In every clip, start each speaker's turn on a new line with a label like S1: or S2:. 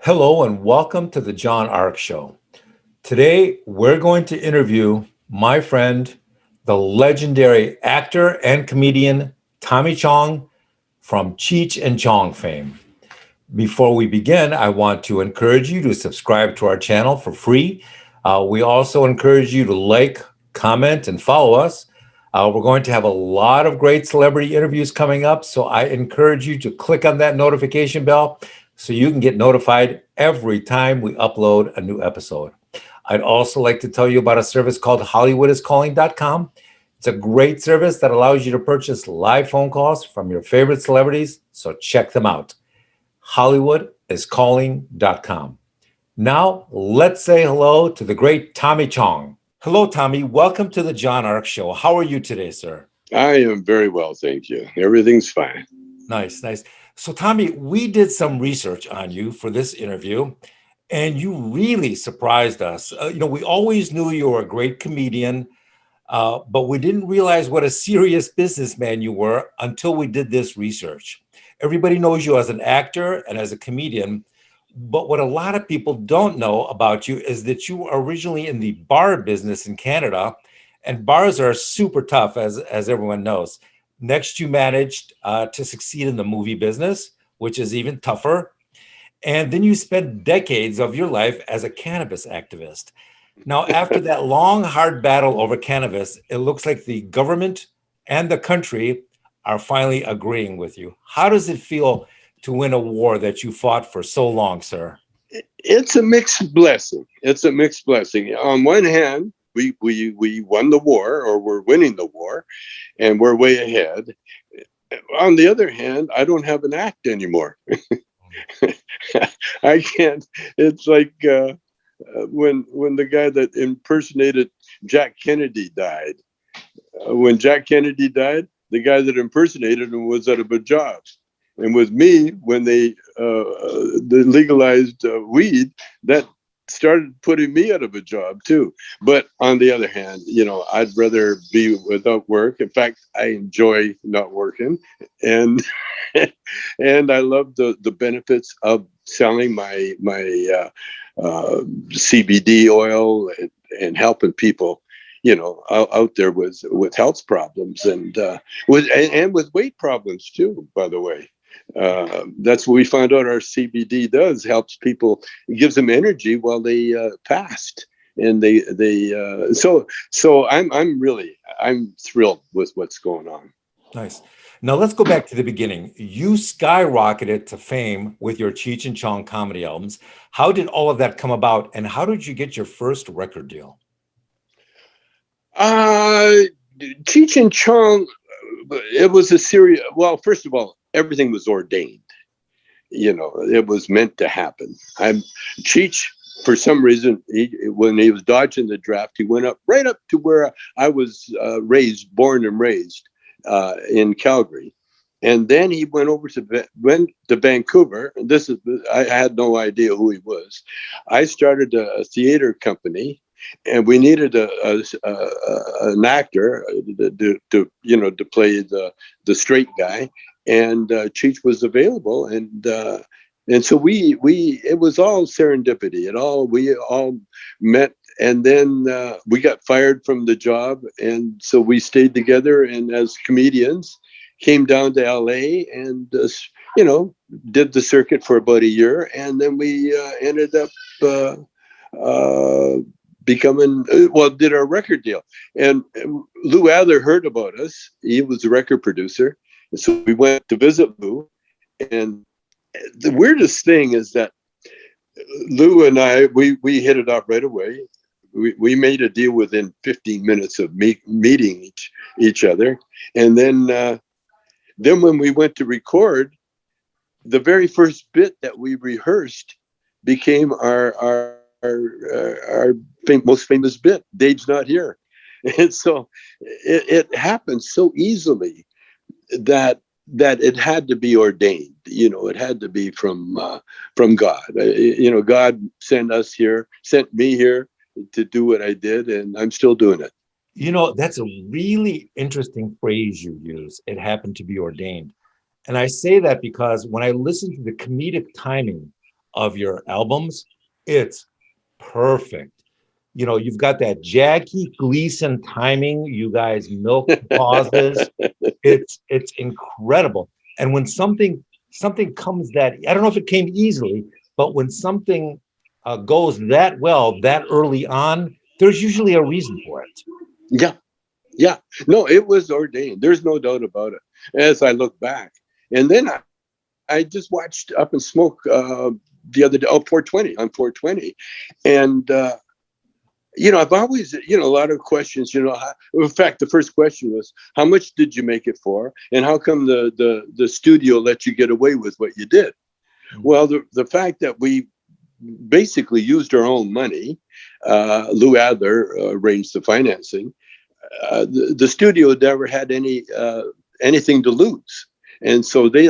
S1: Hello and welcome to the John Ark Show. Today, we're going to interview my friend, the legendary actor and comedian Tommy Chong from Cheech and Chong fame. Before we begin, I want to encourage you to subscribe to our channel for free. We also encourage you to like, comment, and follow us. We're going to have a lot of great celebrity interviews coming up, so I encourage you to click on that notification bell so you can get notified every time we upload a new episode. I'd also like to tell you about a service called HollywoodIsCalling.com. It's a great service that allows you to purchase live phone calls from your favorite celebrities, so check them out. HollywoodIsCalling.com. Now, let's say hello to the great Tommy Chong. Hello, Tommy. Welcome to the John Ark Show. How are you today, sir?
S2: I am very well, thank you. Everything's fine.
S1: Nice, nice. So, Tommy, we did some research on you for this interview, and you really surprised us. We always knew you were a great comedian, but we didn't realize what a serious businessman you were until we did this research. Everybody knows you as an actor and as a comedian, but what a lot of people don't know about you is that you were originally in the bar business in Canada, and bars are super tough, as everyone knows. Next, you managed to succeed in the movie business, which is even tougher. And then you spent decades of your life as a cannabis activist. Now, after that long, hard battle over cannabis, it looks like the government and the country are finally agreeing with you. How does it feel to win a war that you fought for so long, sir?
S2: It's a mixed blessing. It's a mixed blessing. On one hand, we won the war, or we're winning the war, and we're way ahead. On the other hand, I don't have an act anymore. I can't. It's like when the guy that impersonated Jack Kennedy died. When Jack Kennedy died, the guy that impersonated him was out of a job. And with me, when they legalized weed, that started putting me out of a job too. But on the other hand, I'd rather be without work. In fact, I enjoy not working, and and I love the benefits of selling my CBD oil and helping people, out there with health problems and with weight problems too, by the way. That's what we found out our CBD does, helps people. It gives them energy while they fast. And so I'm thrilled with what's going on.
S1: Nice. Now let's go back to the beginning. You skyrocketed to fame with your Cheech and Chong comedy albums. How did all of that come about, and how did you get your first record deal?
S2: Uh, Cheech and Chong, it was a series. Well, first of all, everything was ordained. It was meant to happen. Cheech, for some reason, when he was dodging the draft, he went right up to where I was born and raised in Calgary. And then he went to Vancouver. I had no idea who he was. I started a theater company, and we needed an actor to play the straight guy, and Cheech was available, and so we it was all serendipity. We all met, and then we got fired from the job, and so we stayed together, and as comedians came down to LA and did the circuit for about a year, and then we ended up uh, did our record deal. And Lou Adler heard about us. He was a record producer, and so we went to visit Lou. And the weirdest thing is that Lou and I, we hit it off right away. We made a deal within 15 minutes of meeting each other. And then when we went to record, the very first bit that we rehearsed became our most famous bit. Dave's not here. And so it happened so easily that it had to be ordained. It had to be from God. God sent me here to do what I did, and I'm still doing it.
S1: That's a really interesting phrase you use. It happened to be ordained. And I say that because when I listen to the comedic timing of your albums, it's perfect. You know, you've got that Jackie Gleason timing. You guys milk the pauses. It's incredible. And when something comes that, I don't know if it came easily, but when something goes that well that early on, there's usually a reason for it.
S2: Yeah, yeah. No, it was ordained. There's no doubt about it. As I look back, and then I just watched Up and Smoke the other day, 420 on 420, and I've always, a lot of questions. In fact, the first question was, how much did you make it for, and how come the studio let you get away with what you did? Well, the fact that we basically used our own money, Lou Adler arranged the financing. The studio never had anything to lose. And so they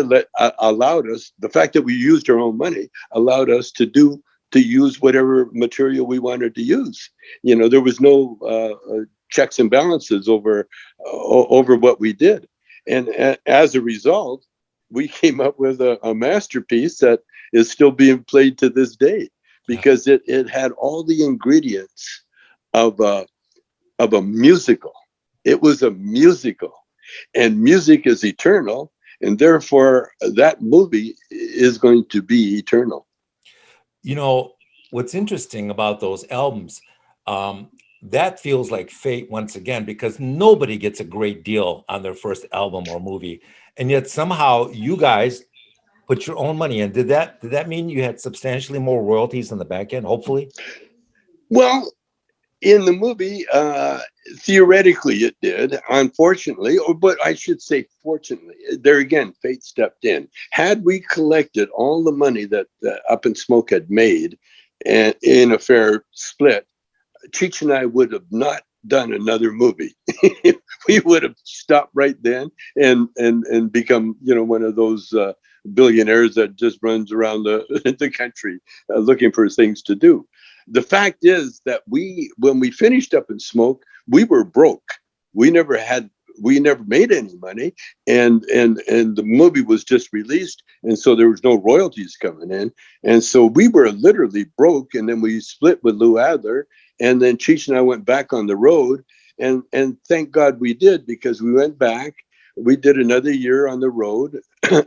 S2: allowed us, the fact that we used our own money allowed us to use whatever material we wanted to use. There was no checks and balances over what we did. And as a result, we came up with a masterpiece that is still being played to this day, because it had all the ingredients of a musical. It was a musical, and music is eternal, and therefore that movie is going to be eternal.
S1: You know, what's interesting about those albums, that feels like fate once again, because nobody gets a great deal on their first album or movie. And yet somehow you guys put your own money in. Did that mean you had substantially more royalties on the back end, hopefully?
S2: Well, in the movie, theoretically it did, unfortunately, but I should say fortunately. There again, fate stepped in. Had we collected all the money that Up and Smoke had made, and in a fair split, Cheech and I would have not done another movie. We would have stopped right then and become, one of those billionaires that just runs around the country looking for things to do. The fact is that when we finished Up in Smoke, we were broke. We never made any money, and the movie was just released, and so there was no royalties coming in, and so we were literally broke. And then we split with Lou Adler, and then Cheech and I went back on the road, and thank God we did, because we went back, we did another year on the road,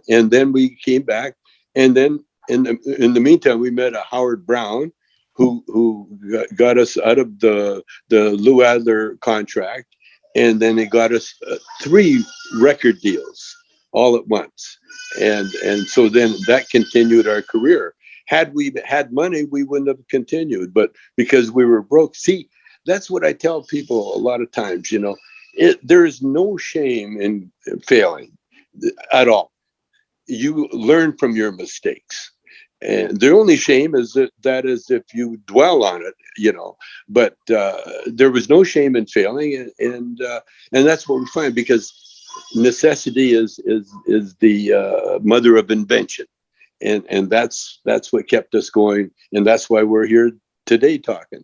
S2: and then we came back, and then in the meantime we met a Howard Brown who got us out of the Lou Adler contract, and then it got us 3 record deals all at once, and so then that continued our career. Had we had money, we wouldn't have continued, but because we were broke. See, that's what I tell people a lot of times. There is no shame in failing at all. You learn from your mistakes. And the only shame is that is if you dwell on it, But there was no shame in failing, and that's what we find, because necessity is the mother of invention, and that's what kept us going, and that's why we're here today talking.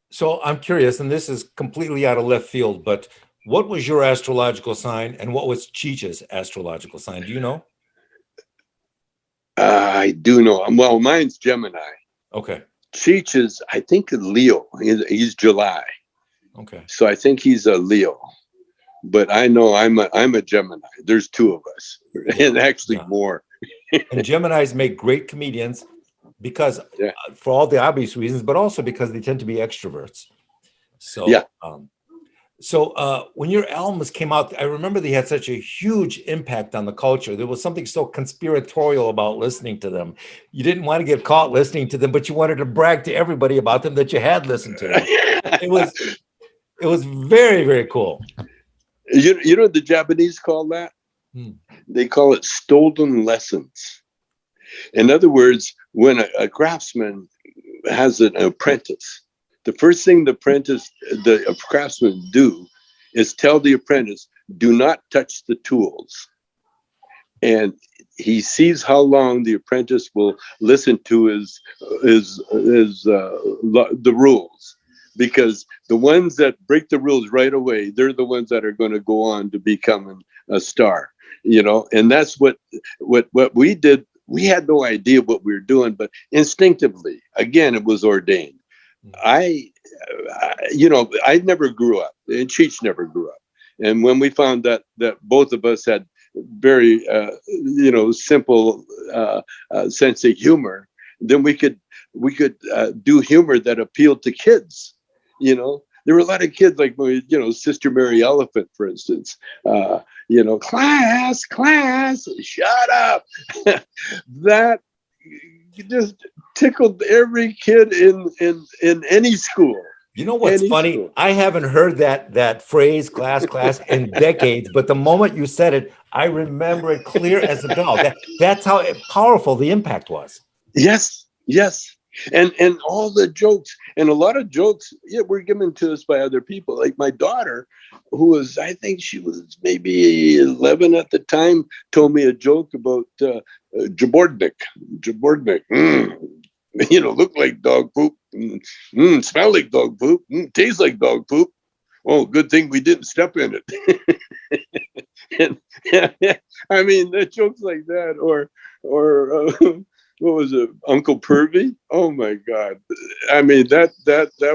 S1: So I'm curious, and this is completely out of left field, but what was your astrological sign and what was Cheech's astrological sign? Do you know?
S2: I do know. Well, mine's Gemini.
S1: Okay.
S2: Cheech is, I think, a Leo. He's July,
S1: Okay.
S2: so I think he's a Leo. But I know I'm a Gemini. There's 2 of us, and actually more.
S1: And Geminis make great comedians because for all the obvious reasons, but also because they tend to be extroverts. So, when your albums came out, I remember they had such a huge impact on the culture. There was something so conspiratorial about listening to them. You didn't want to get caught listening to them, but you wanted to brag to everybody about them that you had listened to them. It was very, very cool.
S2: You know what the Japanese call that? They call it stolen lessons. In other words, when a craftsman has an apprentice, the first thing the craftsman do is tell the apprentice, do not touch the tools. And he sees how long the apprentice will listen to the rules, because the ones that break the rules right away, they're the ones that are going to go on to become a star. And that's what we did we had no idea what we were doing, but instinctively, again, it was ordained. I, I never grew up, and Cheech never grew up. And when we found that both of us had very, simple sense of humor, then we could do humor that appealed to kids. There were a lot of kids like, Sister Mary Elephant, for instance. Class, shut up. That just tickled every kid in any school.
S1: You know what's funny? I haven't heard that phrase class in decades, but the moment you said it, I remember it clear as a bell. That's how powerful the impact was.
S2: Yes, yes. And all the jokes, and a lot of jokes, were given to us by other people. Like my daughter, who was, I think she was maybe 11 at the time, told me a joke about Jabordnik. Jabordnik. Look like dog poop. Smell like dog poop. Taste like dog poop. Oh, good thing we didn't step in it. And, I mean, the jokes like that, or what was it, Uncle Pervy? Oh my God! I mean, that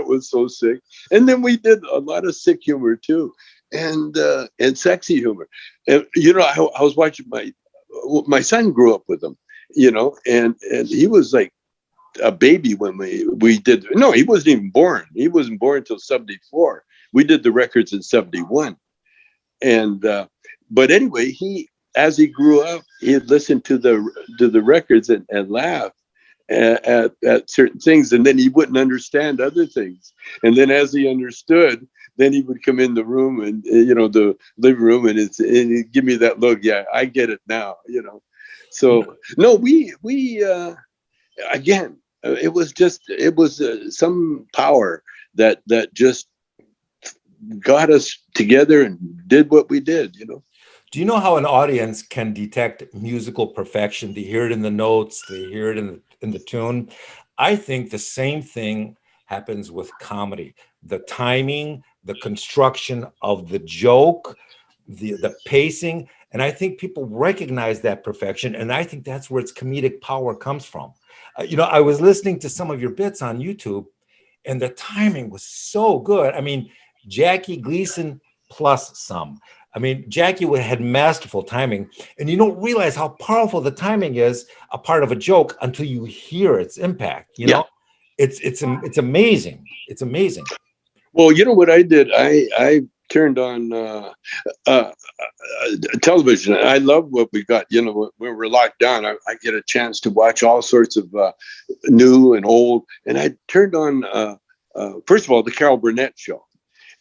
S2: was so sick. And then we did a lot of sick humor too, and sexy humor. And I was watching my son grew up with them, and he was like a baby when we did. No, he wasn't even born. He wasn't born until 74. We did the records in 71. And but anyway, as he grew up, he'd listen to the records and laugh at certain things, and then he wouldn't understand other things. And then as he understood, then he would come in the room, and the living room, and he'd give me that look. Yeah, I get it now. So no, we again, it was some power that just got us together and did what we did.
S1: Do you know how an audience can detect musical perfection? They hear it in the notes, they hear it in the tune. I think the same thing happens with comedy. The timing, the construction of the joke, the pacing, and I think people recognize that perfection, and I think that's where its comedic power comes from. I was listening to some of your bits on YouTube, and the timing was so good. I mean, Jackie Gleason plus some. I mean, Jackie had masterful timing, and you don't realize how powerful the timing is a part of a joke until you hear its impact.
S2: Yeah.
S1: It's amazing. It's amazing.
S2: Well, you know what I did? I turned on television. I love what we got. When we're locked down, I get a chance to watch all sorts of new and old. And I turned on, first of all, the Carol Burnett show.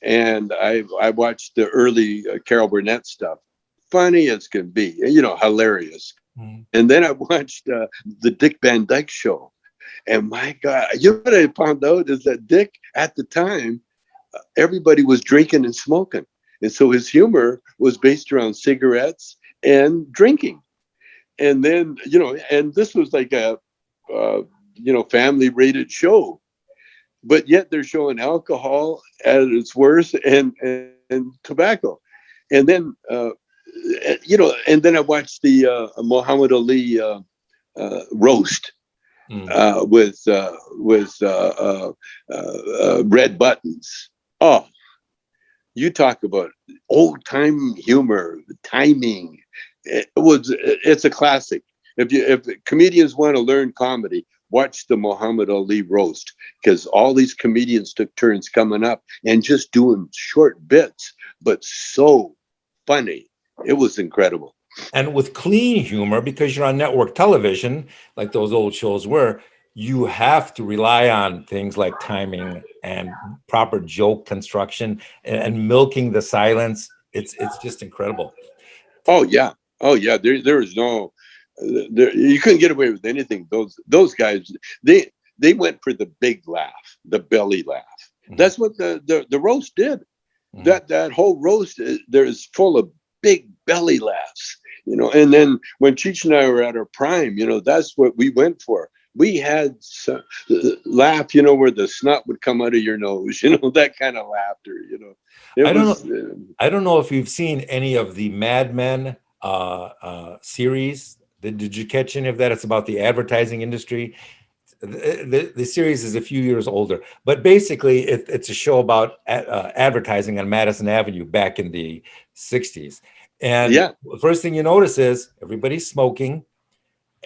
S2: And I watched the early Carol Burnett stuff. Funny as can be, hilarious. Mm-hmm. And then I watched the Dick Van Dyke show. And my God, what I found out is that Dick, at the time, everybody was drinking and smoking. And so his humor was based around cigarettes and drinking. And then, and this was like a, family rated show. But yet they're showing alcohol at its worst and tobacco. And then, and then I watched the Muhammad Ali roast with red buttons. Oh, you talk about old time humor, timing. It's a classic. If comedians want to learn comedy, watch the Muhammad Ali roast, because all these comedians took turns coming up and just doing short bits, but so funny. It was incredible.
S1: And with clean humor, because you're on network television, like those old shows were, you have to rely on things like timing and proper joke construction and milking the silence. It's just incredible.
S2: Oh yeah. There is no, you couldn't get away with anything. Those guys, they went for the big laugh, the belly laugh. Mm-hmm. That's what the roast did. Mm-hmm. That whole roast is full of big belly laughs. And then when Cheech and I were at our prime, that's what we went for. We had laugh, where the snot would come out of your nose, that kind of laughter,
S1: I don't know if you've seen any of the Mad Men series. Did you catch any of that? It's about the advertising industry. The series is a few years older, but basically it's a show about advertising on Madison Avenue back in the 60s. And
S2: Yeah,
S1: the first thing you notice is everybody's smoking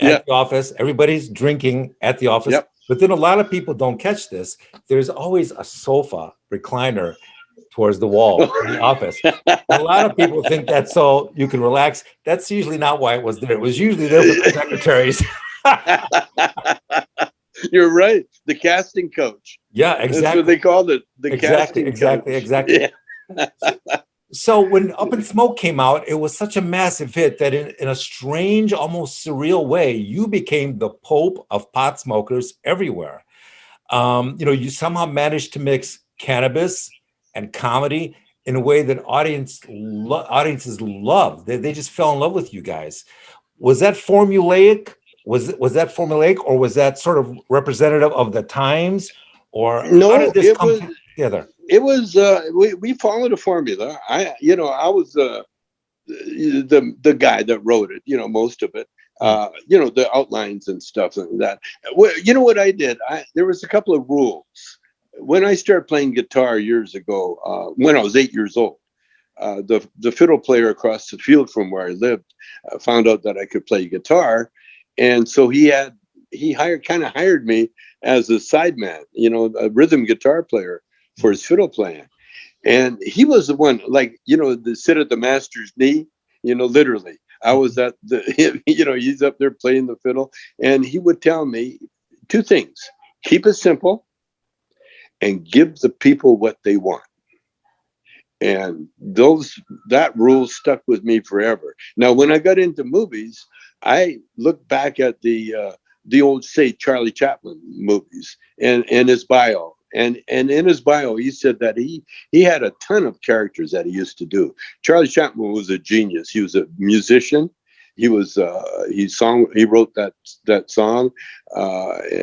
S2: yeah,
S1: at the office, everybody's drinking at the office.
S2: yep.
S1: But then a lot of people don't catch this. There's always a sofa recliner towards the wall in the office. And a lot of people think that's so you can relax. That's usually not why it was there. It was usually there for the secretaries.
S2: You're right. The casting coach.
S1: Yeah,
S2: That's what
S1: exactly.
S2: they called it. The
S1: Exactly,
S2: casting
S1: exactly,
S2: coach.
S1: exactly.
S2: Yeah.
S1: So when Up in Smoke came out, it was such a massive hit that in a strange, almost surreal way, you became the pope of pot smokers everywhere. You somehow managed to mix cannabis and comedy in a way that audiences love. They just fell in love with you guys. Was that formulaic? Was that formulaic, or was that sort of representative of the times, or how did
S2: No,
S1: this come together?
S2: we followed a formula. I was the guy that wrote it, most of it.
S1: Hmm.
S2: The outlines and stuff like that. Well, you know what I did? There was a couple of rules. When I started playing guitar years ago, when I was 8 years old, the fiddle player across the field from where I lived found out that I could play guitar, and so he hired me as a sideman, a rhythm guitar player for his fiddle playing. And he was the one, like, the sit at the master's knee, literally. I was at he's up there playing the fiddle, and he would tell me two things: keep it simple and give the people what they want. And that rule stuck with me forever. Now, when I got into movies, I looked back at the old, say, Charlie Chaplin movies and his bio. And in his bio, he said that he had a ton of characters that he used to do. Charlie Chaplin was a genius. He was a musician. He wrote that song.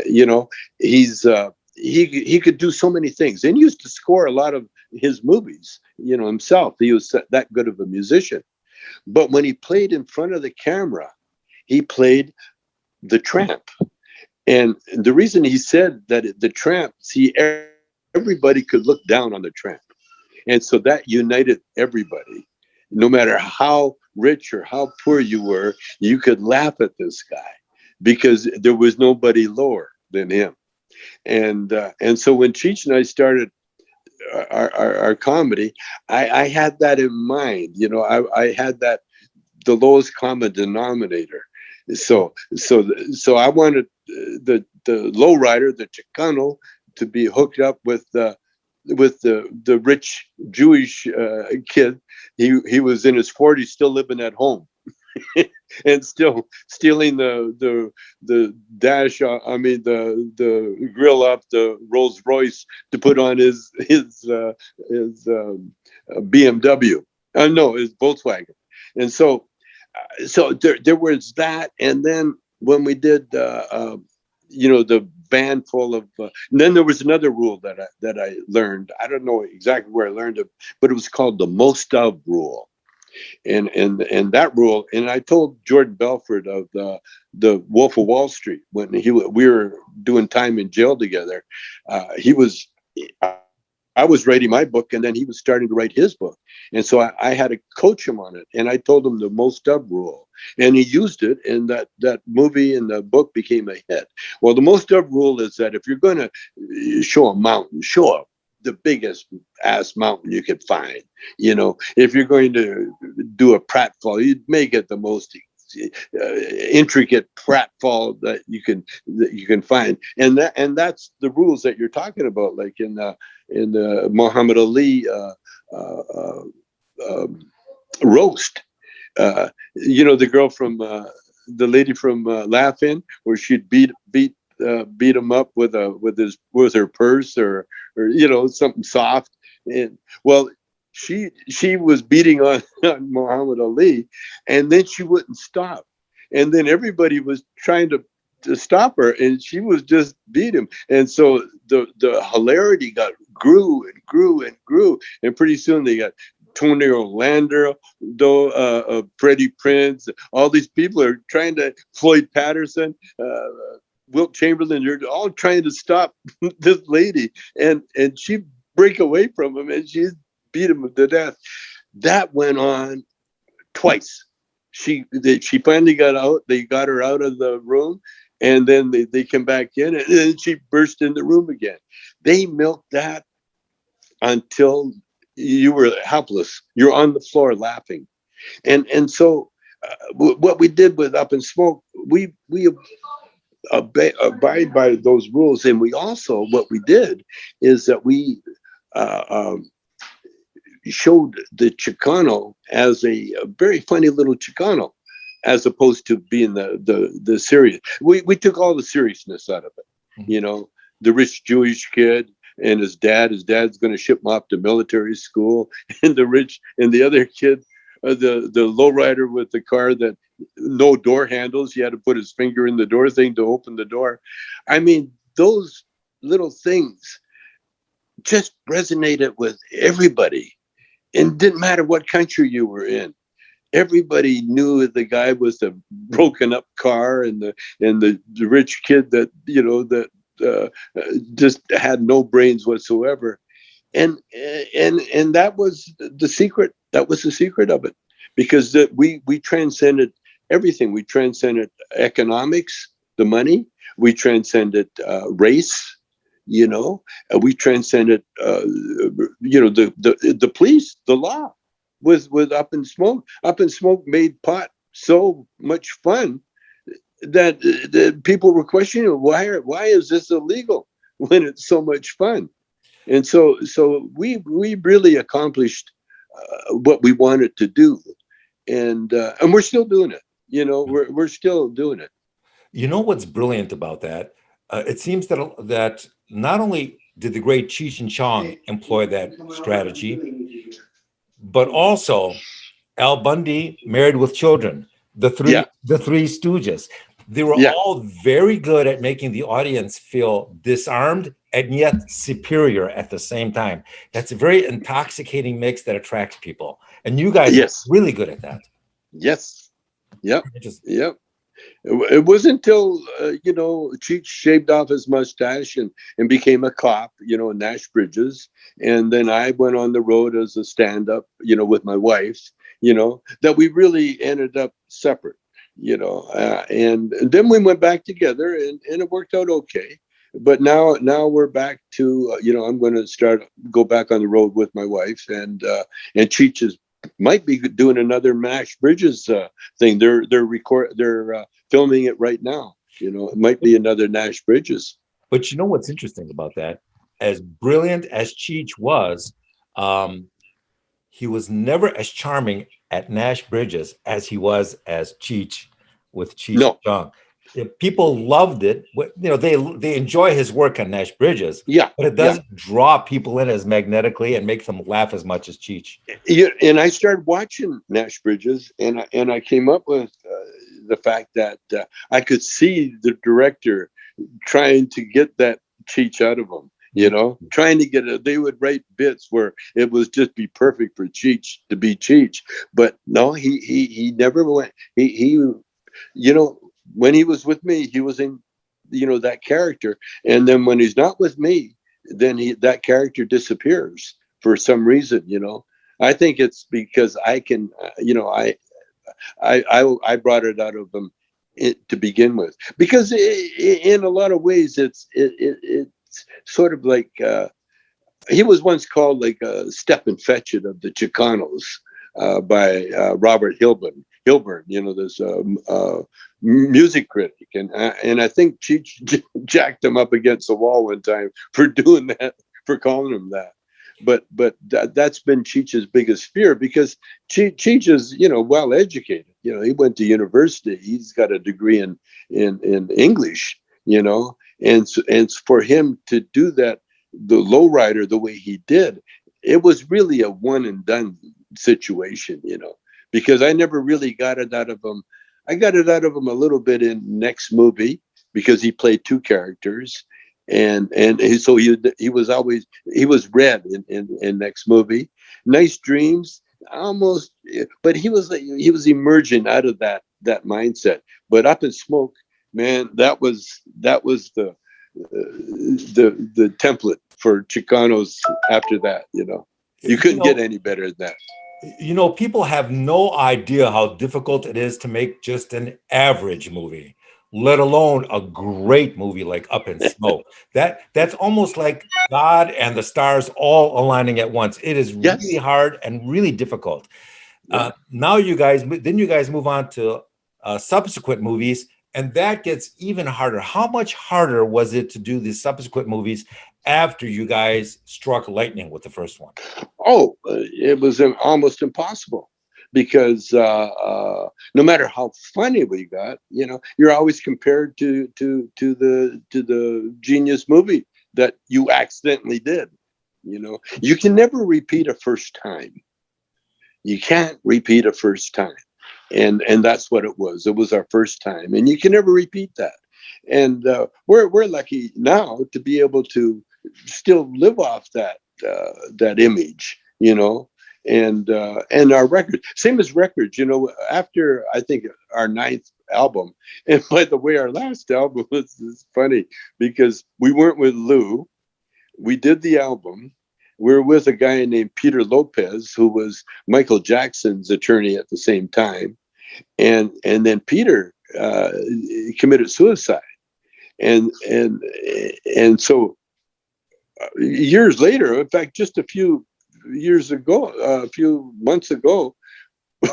S2: You know, he could do so many things, and he used to score a lot of his movies, himself. He was that good of a musician. But when he played in front of the camera, he played the tramp. And the reason he said that the tramp, see, everybody could look down on the tramp. And so that united everybody. No matter how rich or how poor you were, you could laugh at this guy because there was nobody lower than him. And so when Cheech and I started our comedy, I had that in mind. I had that, the lowest common denominator. So I wanted the lowrider, the Chicano, to be hooked up with the rich Jewish kid. He was in his 40s, still living at home. And still stealing the dash. I mean the grill off the Rolls Royce to put on his BMW. No, his Volkswagen. And so there was that. And then when we did the band full of, and then there was another rule that I learned. I don't know exactly where I learned it, but it was called the most of rule. And that rule, and I told Jordan Belfort of the Wolf of Wall Street when we were doing time in jail together. He was I was writing my book, and then he was starting to write his book, and so I had to coach him on it. And I told him the most of rule, and he used it, and that movie and the book became a hit. Well, the most of rule is that if you're going to show a mountain, show up the biggest ass mountain you could find. If you're going to do a pratfall, you'd make it the most intricate pratfall that you can find, and that's the rules that you're talking about, like in the Muhammad Ali roast. The girl from the lady from Laugh-In, where she'd beat him up with her purse or something soft. And well, she was beating on Muhammad Ali, and then she wouldn't stop, and then everybody was trying to stop her, and she was just beat him. And so the hilarity grew and grew and grew, and pretty soon they got Tony Orlando, Freddie Prinze, all these people are trying to, Floyd Patterson, Wilt Chamberlain, they're all trying to stop this lady, and she break away from him, and she beat him to death. That went on twice. She finally got out. They got her out of the room, and then they come back in, and then she burst in the room again. They milked that until you were helpless. You're on the floor laughing, and so what we did with Up in Smoke, we abide by those rules, and we also, what we did is that we uh, um, showed the Chicano as a very funny little Chicano, as opposed to being the serious. We took all the seriousness out of it. You know, the rich Jewish kid and his dad's going to ship him off to military school, and the other kid, the lowrider with the car that no door handles. He had to put his finger in the door thing to open the door. I mean, those little things just resonated with everybody. And didn't matter what country you were in. Everybody knew the guy was the broken up car, and the rich kid that, you know, that just had no brains whatsoever. And that was the secret. That was the secret of it, because we transcended everything. We transcended economics, the money. We transcended race. You know, we transcended, you know, the police, the law, with Up in Smoke. Up in Smoke made pot so much fun that people were questioning, why is this illegal when it's so much fun? And so we really accomplished what we wanted to do, and we're still doing it. You know, we're still doing it.
S1: You know what's brilliant about that? It seems that not only did the great Cheech and Chong employ that strategy, but also Al Bundy, Married with Children,
S2: Yeah,
S1: the Three Stooges. They were
S2: yeah.
S1: all very good at making the audience feel disarmed and yet superior at the same time. That's a very intoxicating mix that attracts people. And you guys are
S2: Yes,
S1: really good at that.
S2: yes, yep,
S1: Just
S2: yep. It wasn't until you know, Cheech shaved off his mustache and became a cop, you know, in Nash Bridges, and then I went on the road as a stand-up, you know, with my wife, you know, that we really ended up separate, you know, and then we went back together, and it worked out okay. But now we're back to you know, I'm going to go back on the road with my wife, and Cheech is might be doing another Nash Bridges thing. They're filming it right now. You know, it might be another Nash Bridges.
S1: But you know what's interesting about that? As brilliant as Cheech was, um, he was never as charming at Nash Bridges as he was as Cheech with Cheech and
S2: No,
S1: Chong. People loved it. You know, they enjoy his work on Nash Bridges,
S2: yeah,
S1: but it
S2: yeah.
S1: doesn't draw people in as magnetically and make them laugh as much as Cheech.
S2: Yeah, and I started watching Nash Bridges, and I came up with the fact that I could see the director trying to get that Cheech out of him. You know, trying to get it. They would write bits where it was just be perfect for Cheech to be Cheech, but no, he never went. He you know, when he was with me, he was in, you know, that character, and then when he's not with me, then that character disappears for some reason. You know, I think it's because I can, you know, I brought it out of him to begin with, because in a lot of ways it's sort of like he was once called like Stephen Fetchit of the Chicanos by Robert Hilburn, you know, this music critic, and I think Cheech jacked him up against the wall one time for doing that, for calling him that. But that's been Cheech's biggest fear, because Cheech is, you know, well educated. You know, he went to university. He's got a degree in English. You know, and for him to do that, the lowrider, the way he did, it was really a one and done situation. You know, because I never really got it out of him. I got it out of him a little bit in Next Movie, because he played two characters, so he was red in Next Movie. Nice Dreams, almost, but he was emerging out of that mindset. But Up in Smoke, man, that was the template for Chicanos after that. You
S1: You
S2: couldn't get
S1: know,
S2: any better than that.
S1: people have no idea how difficult it is to make just an average movie, let alone a great movie like Up in Smoke. That's almost like God and the stars all aligning at once. It is really
S2: Yes,
S1: hard and really difficult.
S2: yeah.
S1: Now you guys move on to subsequent movies, and that gets even harder. How much harder was it to do the subsequent movies after you guys struck lightning with the first one?
S2: Oh, it was almost impossible because no matter how funny we got, you're always compared to the genius movie that you accidentally did. You can never repeat a first time. You can't repeat a first time, and that's what it was. It was our first time, and you can never repeat that. And we're lucky now to be able to still live off that image, and our record, same as records, after I think our ninth album. And by the way, our last album is funny because we weren't with Lou. We did the album. We were with a guy named Peter Lopez, who was Michael Jackson's attorney at the same time, and then Peter committed suicide, and so years later, in fact, just a few years ago, a few months ago,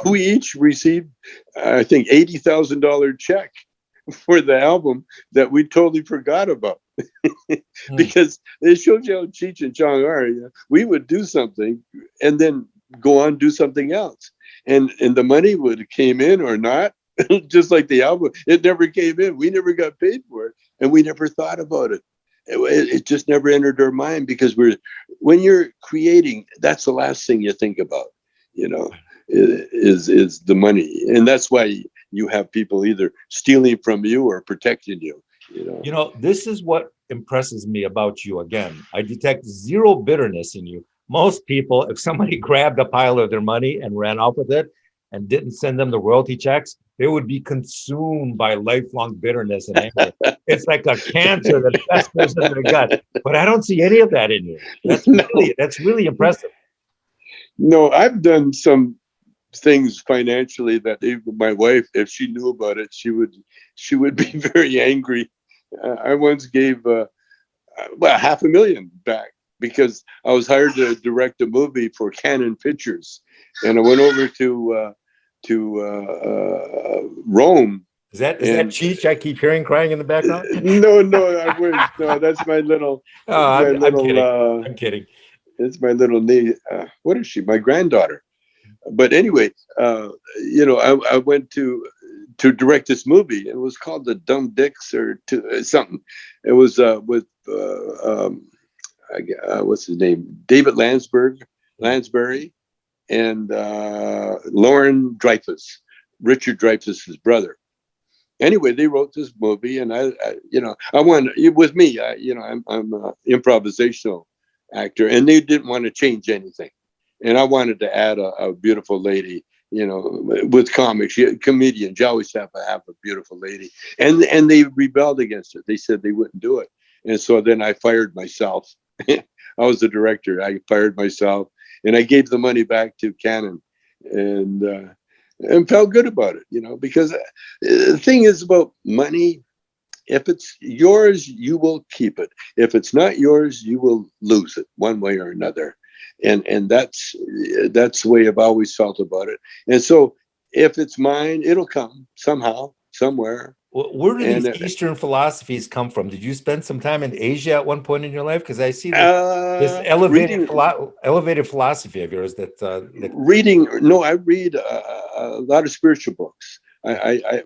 S2: we each received, I think, $80,000 check for the album that we totally forgot about.
S1: Hmm.
S2: Because it shows you how Cheech and Chong are. We would do something and then go on do something else, and the money would have came in or not. Just like the album, it never came in. We never got paid for it, and we never thought about it. It just never entered our mind because when you're creating, that's the last thing you think about. You know, is the money, and that's why you have people either stealing from you or protecting you. You know.
S1: This is what impresses me about you again. I detect zero bitterness in you. Most people, if somebody grabbed a pile of their money and ran off with it and didn't send them the royalty checks, they would be consumed by lifelong bitterness and anger. It's like a cancer that festers in their gut. But I don't see any of that in you. That's
S2: No,
S1: really impressive.
S2: no, I've done some things financially that even my wife, if she knew about it, she would be very angry. I once gave well, 500,000 back because I was hired to direct a movie for Canon Pictures, and I went over to Rome.
S1: Is that
S2: And
S1: Cheech I keep hearing crying in the background?
S2: no, no, I wish. No, that's my little,
S1: Oh,
S2: that's my
S1: I'm
S2: little,
S1: kidding. I'm kidding.
S2: that's my little niece. What is she? My granddaughter. But anyway, I went to direct this movie. It was called The Dumb Dicks or something. It was with what's his name, David Lansbury, and Lauren Dreyfus, Richard Dreyfuss's brother. Anyway, they wrote this movie, and I wanted with me. I'm an improvisational actor, and they didn't want to change anything, and I wanted to add a beautiful lady. With comics, comedians, you always have to have a beautiful lady, and they rebelled against it. They said they wouldn't do it, and so then I fired myself. I was the director. I fired myself, and I gave the money back to Canon, and felt good about it. Because the thing is about money. If it's yours, you will keep it. If it's not yours, you will lose it one way or another. And that's the way I've always felt about it. And so if it's mine, it'll come somehow, somewhere.
S1: Where do these
S2: And
S1: Eastern philosophies come from? Did you spend some time in Asia at one point in your life? Because I see this
S2: reading,
S1: elevated philosophy of yours that
S2: reading. No, I read a lot of spiritual books.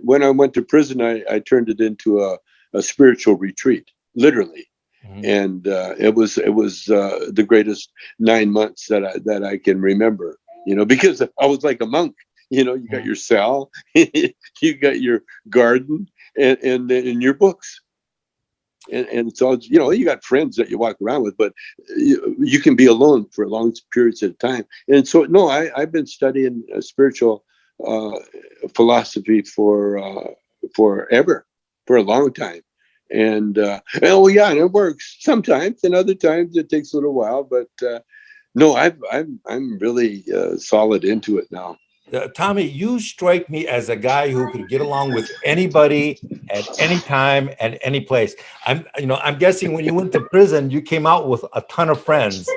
S2: When I went to prison, I turned it into a spiritual retreat, literally.
S1: Mhm.
S2: And it was the greatest 9 months that I can remember. Because I was like a monk. You got
S1: Mhm.
S2: your cell, you got your garden, and your books. And it's all, you got friends that you walk around with, but you can be alone for long periods of time. And so, no, I've been studying spiritual uh, philosophy for forever, for a long time. And oh yeah, and it works sometimes, and other times it takes a little while. But no, I'm really solid into it now.
S1: Tommy, you strike me as a guy who could get along with anybody at any time and any place. I'm guessing when you went to prison, you came out with a ton of friends.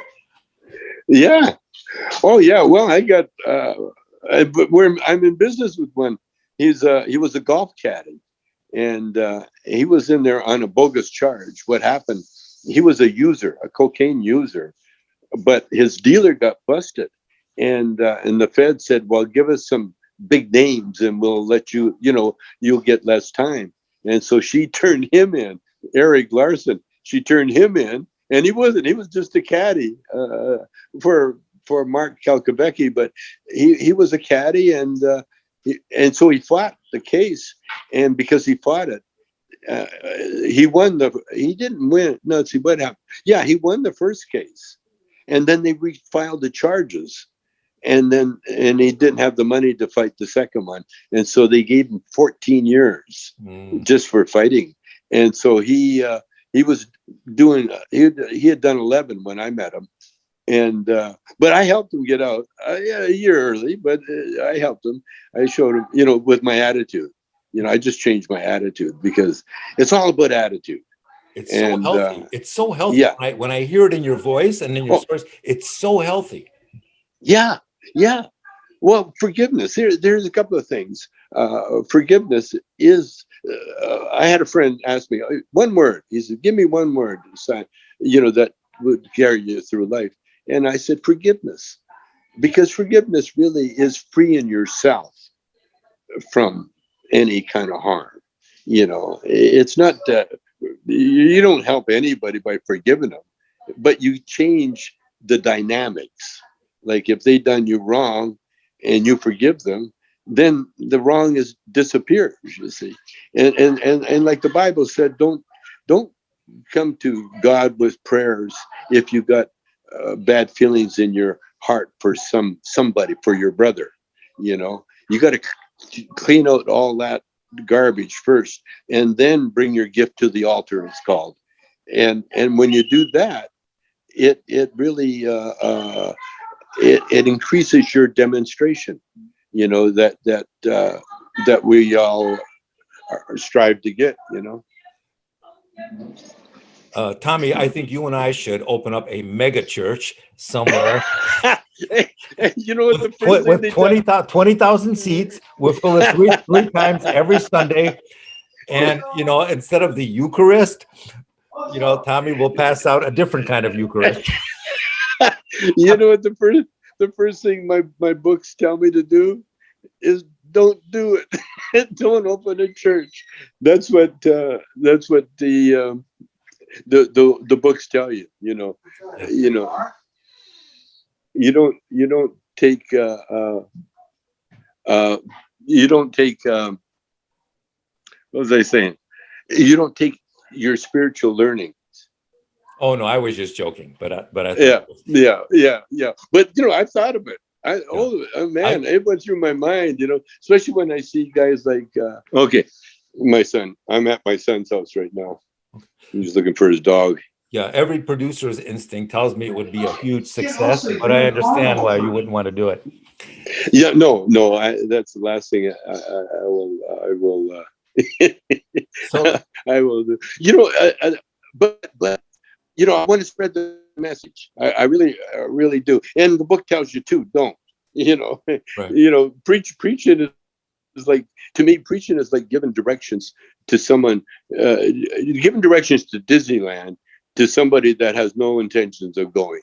S2: Yeah. Oh yeah. Well, I got. But I'm in business with one. He was a golf caddy, and he was in there on a bogus charge. What happened? He was a cocaine user, but his dealer got busted, and the Fed said, "Well, give us some big names, and we'll let you. You'll get less time." And so she turned him in, Eric Larson. She turned him in, and he wasn't. He was just a caddy for Mark Calcavecchi, but he was a caddy, and so he fought the case, and because he fought it, uh, he didn't win. No, see what happened. Yeah, he won the first case, and then they refiled the charges, and he didn't have the money to fight the second one, and so they gave him 14 years just for fighting. And so he was doing he had done 11 when I met him, and but I helped him get out yeah, a year early, but I helped him. I showed him, with my attitude. I just changed my attitude, because it's all about attitude.
S1: It's so
S2: And
S1: healthy. It's so healthy.
S2: yeah.
S1: When I hear it in your voice and in your
S2: Oh,
S1: stories, it's so healthy.
S2: yeah, yeah. Well, forgiveness. There's a couple of things. Forgiveness is. I had a friend ask me one word. He said, "Give me one word, that would carry you through life." And I said, "Forgiveness," because forgiveness really is freeing yourself from any kind of harm. It's not that you don't help anybody by forgiving them, but you change the dynamics. Like if they done you wrong and you forgive them, then the wrong is disappears, you see. And like the Bible said, don't come to God with prayers if you got bad feelings in your heart for somebody, for your brother. You got to clean out all that garbage first, and then bring your gift to the altar, it's called. And when you do that, it really it increases your demonstration, that we all strive to get.
S1: Tommy, I think you and I should open up a mega church somewhere
S2: You know what,
S1: with
S2: the first thing
S1: with
S2: they done.
S1: 20,000 seats. We'll fill it three times every Sunday. And, instead of the Eucharist, Tommy will pass out a different kind of Eucharist.
S2: You know what, the first thing my books tell me to do is don't do it. Don't open a church. That's what the books tell you. You know you don't take uh you don't take what was I saying? You don't take your spiritual learning.
S1: Oh no, I was just joking, but I thought
S2: Yeah,
S1: it was,
S2: yeah. But I thought of it.
S1: yeah.
S2: Man,
S1: I
S2: it went through my mind. Especially when I see guys like. Okay, my son. I'm at my son's house right now. He's looking for his dog.
S1: Yeah, every producer's instinct tells me it would be a huge success, but I understand why you wouldn't want to do it.
S2: Yeah, no. That's the last thing I will. I will.
S1: So
S2: I will do. But I want to spread the message. I really do. And the book tells you too. Don't. You know.
S1: right.
S2: Preaching is like, to me. Preaching is like giving directions to someone. Giving directions to Disneyland to somebody that has no intentions of going.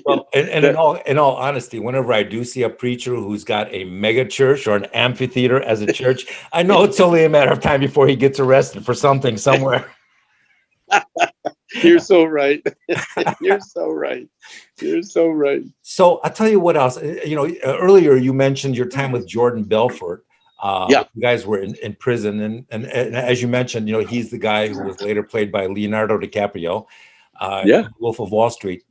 S1: Well, and in
S2: That
S1: all honesty, whenever I do see a preacher who's got a mega church or an amphitheater as a church, I know it's only a matter of time before he gets arrested for something somewhere.
S2: you're so right. You're so right. You're so right.
S1: So I'll tell you what else. Earlier you mentioned your time with Jordan Belfort.
S2: Yeah.
S1: You guys were in prison, and as you mentioned, he's the guy who was later played by Leonardo DiCaprio,
S2: Yeah.
S1: Wolf of Wall Street.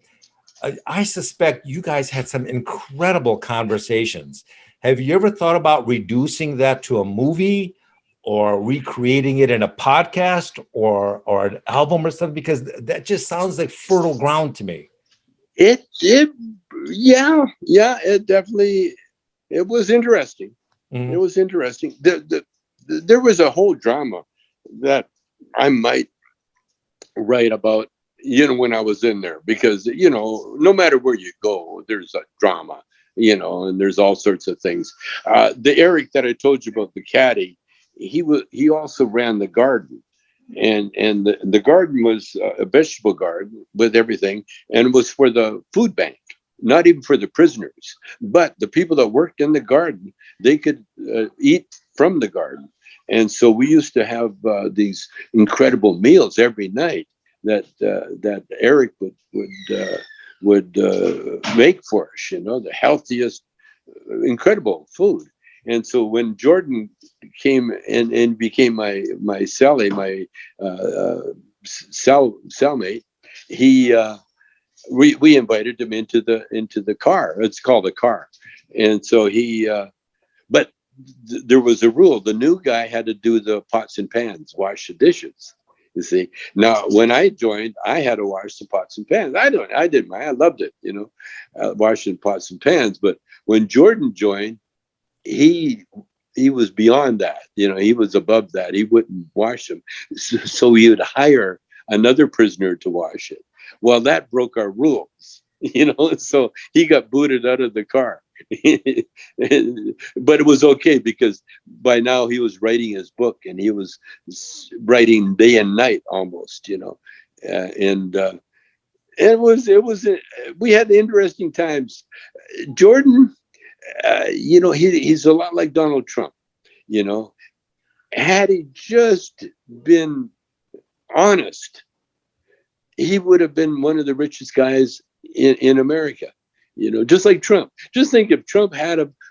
S1: I suspect you guys had some incredible conversations. Have you ever thought about reducing that to a movie or recreating it in a podcast or an album or something? Because that just sounds like fertile ground to me.
S2: It yeah, yeah, it definitely, it was interesting. It
S1: Mhm.
S2: was interesting. There was a whole drama that I might write about, when I was in there, because, no matter where you go, there's a drama, and there's all sorts of things. The Eric that I told you about, the caddy, he also ran the garden, and the garden was a vegetable garden with everything, and it was for the food bank, not even for the prisoners, but the people that worked in the garden, they could eat from the garden. And so we used to have these incredible meals every night that Eric would make for us, the healthiest, incredible food. And so when Jordan came and became my cellie, my cellmate, he we invited him into the car. It's called a car, and so but there was a rule. The new guy had to do the pots and pans, wash the dishes. You see, now when I joined, I had to wash the pots and pans. I didn't mind. I loved it, washing pots and pans. But when Jordan joined, he he was beyond that. He was above that. He wouldn't wash them, so he would hire another prisoner to wash it. Well, that broke our rules. So he got booted out of the car. But it was okay, because by now he was writing his book, and he was writing day and night almost. And we had interesting times. Jordan, he's a lot like Donald Trump. You know, had he just been honest, he would have been one of the richest guys in America. Just like Trump. Just think if Trump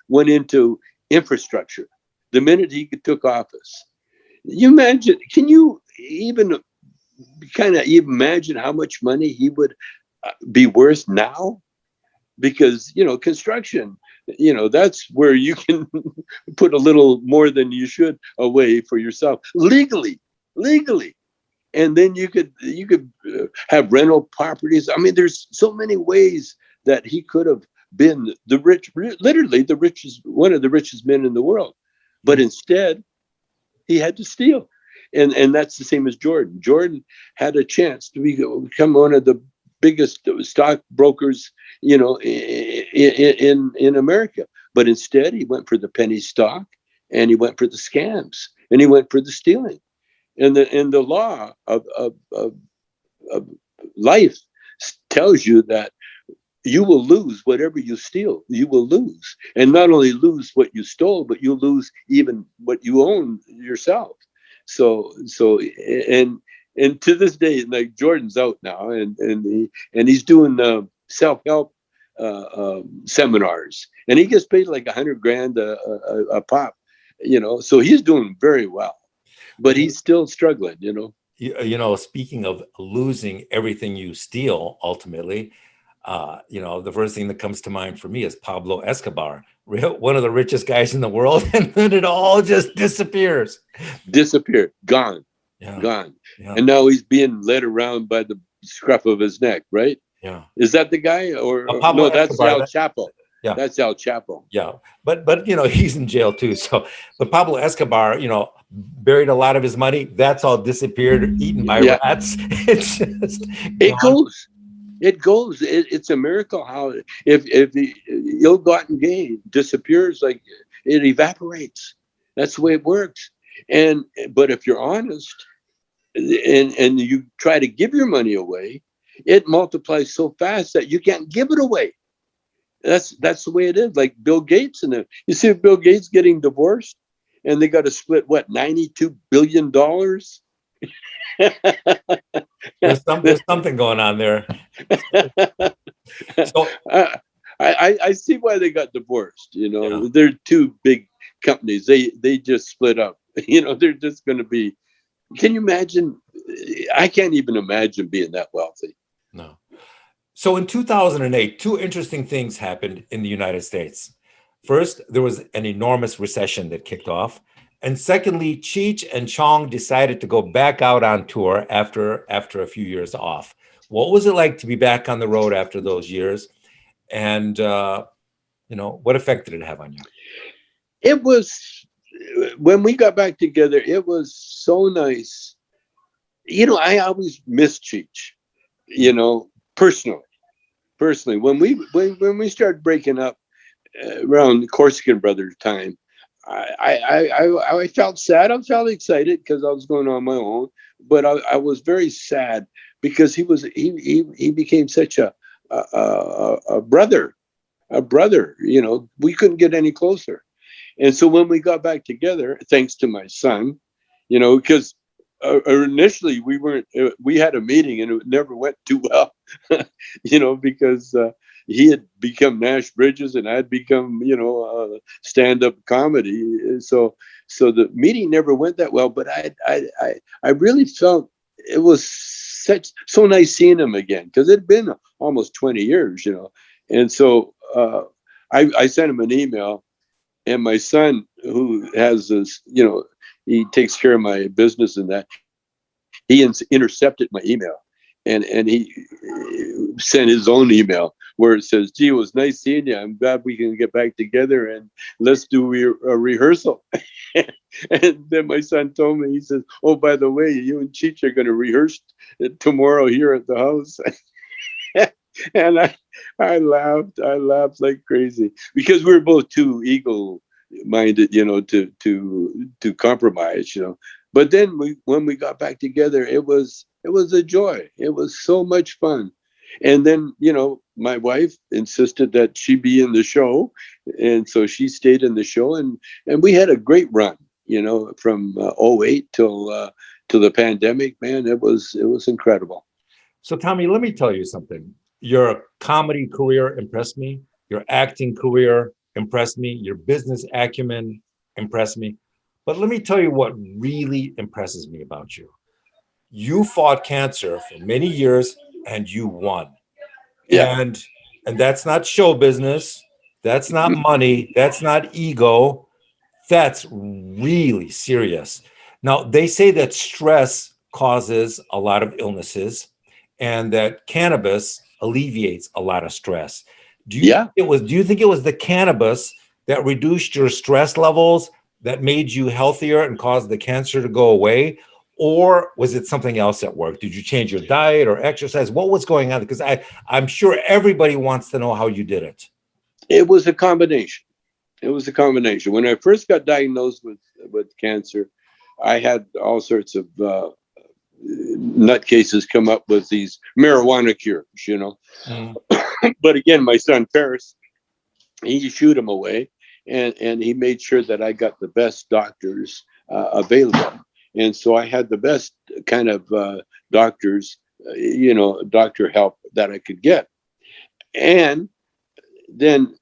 S2: went into infrastructure the minute he took office. You imagine? Can you even kind of imagine how much money he would be worth now? Because construction, that's where you can put a little more than you should away for yourself legally. And then you could have rental properties. I mean, there's so many ways that he could have been literally the richest, one of the richest men in the world. But instead, he had to steal. And that's the same as Jordan had a chance to become one of the biggest stockbrokers, in America. But instead, he went for the penny stock, and he went for the scams, and he went for the stealing. And the law of life tells you that you will lose whatever you steal. You will lose, and not only lose what you stole, but you'll lose even what you own yourself. So and to this day, like, Jordan's out now, and he's doing self-help seminars, and he gets paid like $100,000 a pop. So he's doing very well, but he's still struggling.
S1: Speaking of losing everything you steal, ultimately, the first thing that comes to mind for me is Pablo Escobar, one of the richest guys in the world, and then it all just disappears.
S2: Disappeared, gone,
S1: Yeah,
S2: gone.
S1: yeah,
S2: And now he's being led around by the scruff of his neck, right?
S1: yeah.
S2: Is that the guy, or
S1: Pablo
S2: no? That's
S1: Escobar.
S2: El Chapo.
S1: Yeah,
S2: That's El Chapo.
S1: yeah. But he's in jail too. So, but Pablo Escobar, buried a lot of his money. That's all disappeared, eaten by
S2: Yeah,
S1: rats. It's just
S2: it
S1: gone.
S2: goes. It goes. It's a miracle how, if the ill-gotten gain disappears, like, it evaporates. That's the way it works. But if you're honest, and you try to give your money away, it multiplies so fast that you can't give it away. That's the way it is. Like Bill Gates, you see Bill Gates getting divorced, and they got to split what, $92 billion.
S1: There's something going on there. So
S2: I see why they got divorced.
S1: yeah,
S2: They're two big companies, they just split up. They're just going to be. Can you imagine? I can't even imagine being that wealthy.
S1: No. So in 2008, two interesting things happened in the United States. First, there was an enormous recession that kicked off. And secondly, Cheech and Chong decided to go back out on tour after a few years off. What was it like to be back on the road after those years? And what effect did it have on you?
S2: It was when we got back together. It was so nice. I always missed Cheech. Personally. Personally, when we started breaking up around the Corsican Brothers time, I felt sad. I felt excited because I was going on my own, but I was very sad because he became such a brother, a brother. We couldn't get any closer. And so when we got back together, thanks to my son, because initially we had a meeting and it never went too well, because he had become Nash Bridges and I had become, stand-up comedy. So the meeting never went that well, but I really felt it was so nice seeing him again because it had been almost 20 years, and so I sent him an email. And my son, who has this, he takes care of my business and that, he intercepted my email, and he sent his own email where it says, "Gee, it was nice seeing you. I'm glad we can get back together and let's do a rehearsal." And then my son told me, he says, "Oh, by the way, you and Cheech are going to rehearse tomorrow here at the house." And I laughed like crazy because we were both too ego-minded, to compromise, But then when we got back together, it was a joy. It was so much fun. And then, my wife insisted that she be in the show, and so she stayed in the show, and we had a great run, from '08 till the pandemic. Man, it was incredible.
S1: So, Tommy, let me tell you something. Your comedy career impressed me. Your acting career impressed me. Your business acumen impressed me. But let me tell you what really impresses me about you. You fought cancer for many years and you won.
S2: Yeah.
S1: And that's not show business. That's not money. That's not ego. That's really serious. Now, they say that stress causes a lot of illnesses and that cannabis alleviates a lot of stress.
S2: Yeah.
S1: Do you think it was the cannabis that reduced your stress levels that made you healthier and caused the cancer to go away? Or was it something else at work? Did you change your diet or exercise? What was going on? Because I'm sure everybody wants to know how you did it.
S2: It was a combination. It was a combination. When I first got diagnosed with cancer, I had all sorts of nutcases come up with these marijuana cures.
S1: Mm.
S2: But again, my son Ferris, he shooed them away, and he made sure that I got the best doctors available. And so I had the best kind of doctors, doctor help that I could get. And then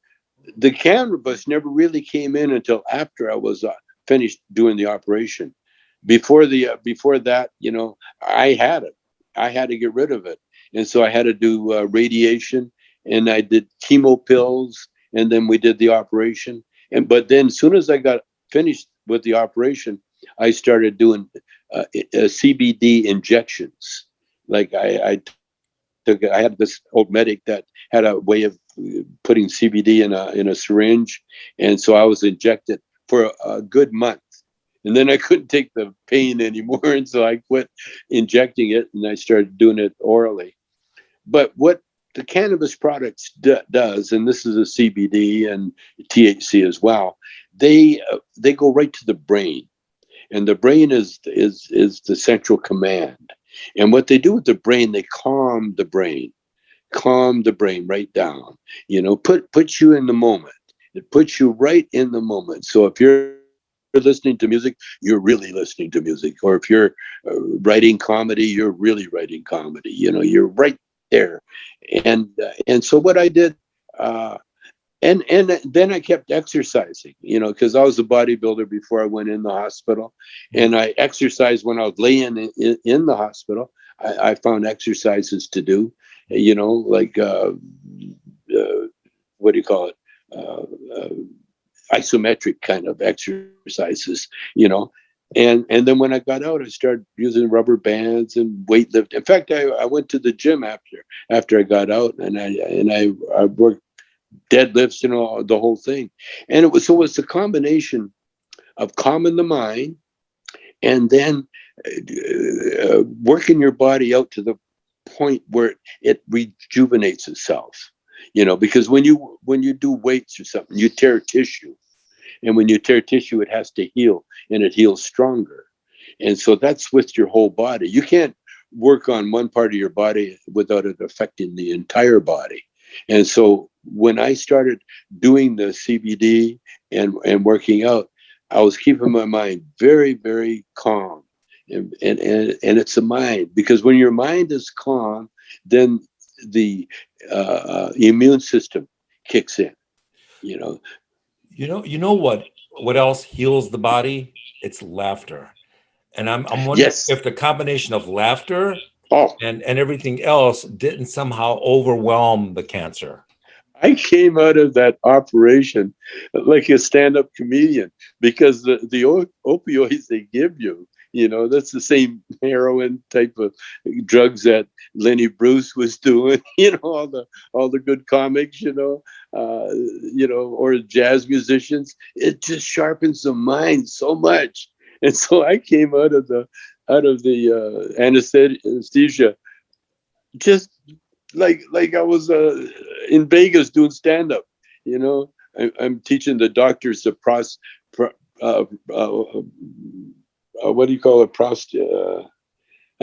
S2: the cannabis never really came in until after I was finished doing the operation. Before that, I had it. I had to get rid of it, and so I had to do radiation, and I did chemo pills, and then we did the operation. But then, as soon as I got finished with the operation, I started doing CBD injections. Like I had this old medic that had a way of putting CBD in a syringe, and so I was injected for a good month, and then I couldn't take the pain anymore, and so I quit injecting it, and I started doing it orally. But what the cannabis products does, and this is a CBD and THC as well, they go right to the brain, and the brain is the central command. And what they do with the brain, they calm the brain right down, put you in the moment. It puts you right in the moment. So if you're listening to music, you're really listening to music. Or if you're writing comedy, you're really writing comedy. You're right there. And so what I did, And then I kept exercising, because I was a bodybuilder before I went in the hospital, and I exercised when I was laying in the hospital. I found exercises to do, like what do you call it? Uh, uh, Isometric kind of exercises, and then when I got out, I started using rubber bands and weightlift. In fact, I went to the gym after I got out, and I worked deadlifts, the whole thing. And it was a combination of calming the mind, and then working your body out to the point where it rejuvenates itself. Because when you do weights or something, you tear tissue, and when you tear tissue, it has to heal, and it heals stronger. And so that's with your whole body. You can't work on one part of your body without it affecting the entire body. And so when I started doing the CBD and working out, I was keeping my mind very, very calm. And it's a mind, because when your mind is calm, then the immune system kicks in, you know.
S1: You know what else heals the body? It's laughter. And I'm wondering
S2: Yes.
S1: if the combination of laughter
S2: Oh,
S1: and everything else didn't somehow overwhelm the cancer.
S2: I came out of that operation like a stand-up comedian, because the opioids they give you, that's the same heroin type of drugs that Lenny Bruce was doing, all the good comics, or jazz musicians. It just sharpens the mind so much. And so I came out of the anesthesia just like I was in Vegas doing stand up. I'm teaching the doctors to pro, what do you call it? How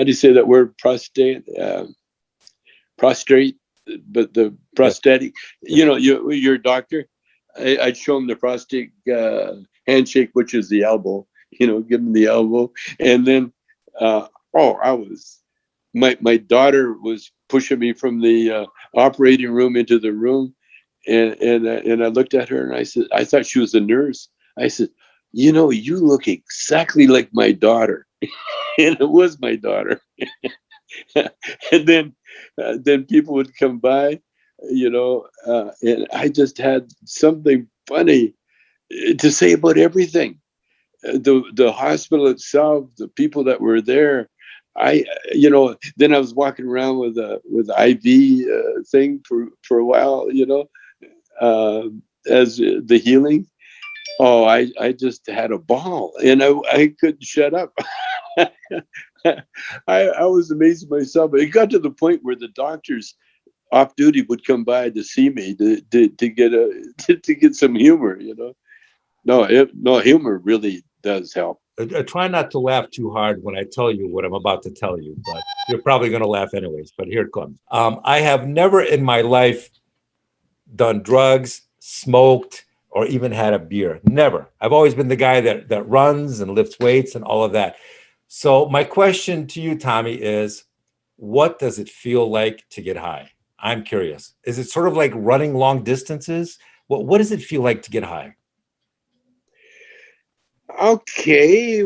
S2: do you say that word? Prostrate, but the
S1: Yes.
S2: prosthetic.
S1: Yes.
S2: You're a doctor. I'd show them the prostate handshake, which is the elbow. Give them the elbow, and then I was my daughter was pushing me from the operating room into the room, and I looked at her and I said, I thought she was a nurse. I said, you look exactly like my daughter, and it was my daughter. And then people would come by, and I just had something funny to say about everything. The hospital itself, the people that were there. Then I was walking around with IV thing for a while, uh, as the healing. Oh, I just had a ball, and I couldn't shut up. I was amazed at myself. It got to the point where the doctors off duty would come by to see me to get to get some humor. No, humor really does help.
S1: Try not to laugh too hard when I tell you what I'm about to tell you, but you're probably going to laugh anyways. But here it comes. I have never in my life done drugs, smoked, or even had a beer. Never. I've always been the guy that runs and lifts weights and all of that. So my question to you, Tommy, is what does it feel like to get high? I'm curious. Is it sort of like running long distances? What does it feel like to get high?
S2: Okay,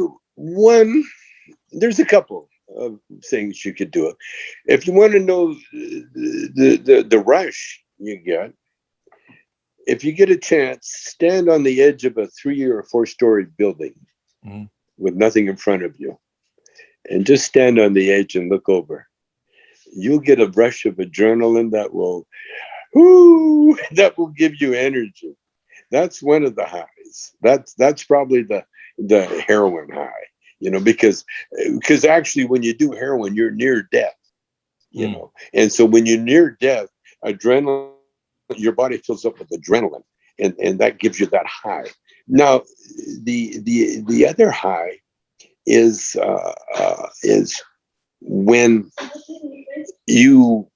S2: there's a couple of things you could do. If you want to know the rush you get, if you get a chance, stand on the edge of a 3 or 4 story building
S1: Mhm.
S2: with nothing in front of you, and just stand on the edge and look over. You'll get a rush of adrenaline that will give you energy. That's one of the highs. That's probably the heroin high, because actually when you do heroin, you're near death,
S1: Mm.
S2: and so when you're near death, adrenaline, your body fills up with adrenaline, and that gives you that high. Now, the other high is when you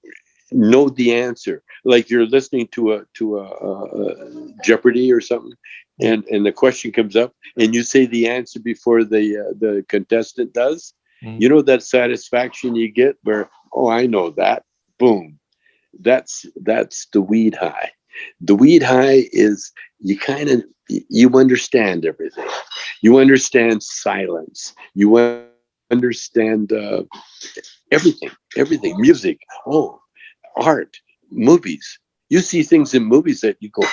S2: know the answer, like you're listening to a Jeopardy or something, and the question comes up and you say the answer before the contestant does.
S1: Mm.
S2: That satisfaction you get where, oh, I know that. Boom. That's the weed high. The weed high is you kind of, you understand everything. You understand silence. You understand everything, music, oh, art, movies. You see things in movies that you go,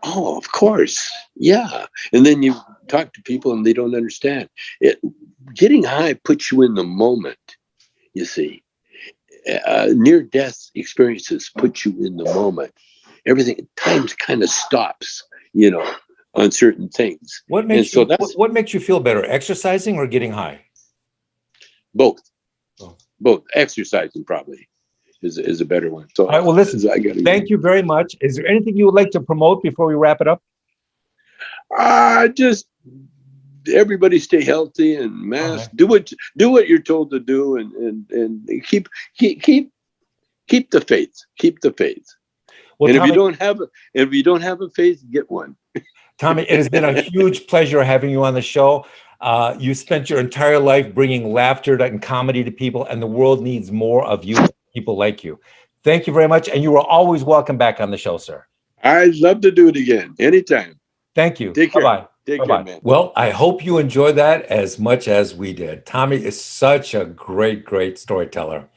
S2: oh, of course, yeah. And then you talk to people and they don't understand it. Getting high puts you in the moment. You see, near death experiences put you in the moment. Everything, time kind of stops, you know, on certain things.
S1: What
S2: And
S1: makes
S2: so
S1: you
S2: that's
S1: what makes you feel better, exercising or getting high?
S2: both.
S1: Oh.
S2: Both. Exercising probably is a better one. So
S1: All right. Well, listen.
S2: I got to
S1: Thank you very much. Is there anything you would like to promote before we wrap it up?
S2: just everybody stay healthy and
S1: All
S2: mask.
S1: right.
S2: Do what you're told to do, and keep the faith. Keep the faith.
S1: Well,
S2: And if you
S1: Tommy,
S2: don't have a faith, get one.
S1: Tommy, it has been a huge pleasure having you on the show. You spent your entire life bringing laughter and comedy to people, and the world needs more of you, people like you. Thank you very much, and you are always welcome back on the show, sir.
S2: I'd love to do it again anytime.
S1: Thank you.
S2: Take care.
S1: Bye-bye.
S2: Take care,
S1: Bye-bye.
S2: man.
S1: Well, I hope you enjoyed that as much as we did. Tommy is such a great, great storyteller.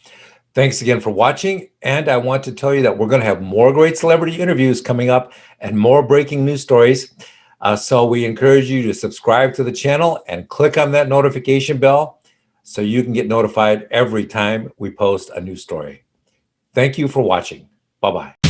S1: Thanks again for watching. And I want to tell you that we're going to have more great celebrity interviews coming up and more breaking news stories. So we encourage you to subscribe to the channel and click on that notification bell so you can get notified every time we post a new story. Thank you for watching. Bye-bye.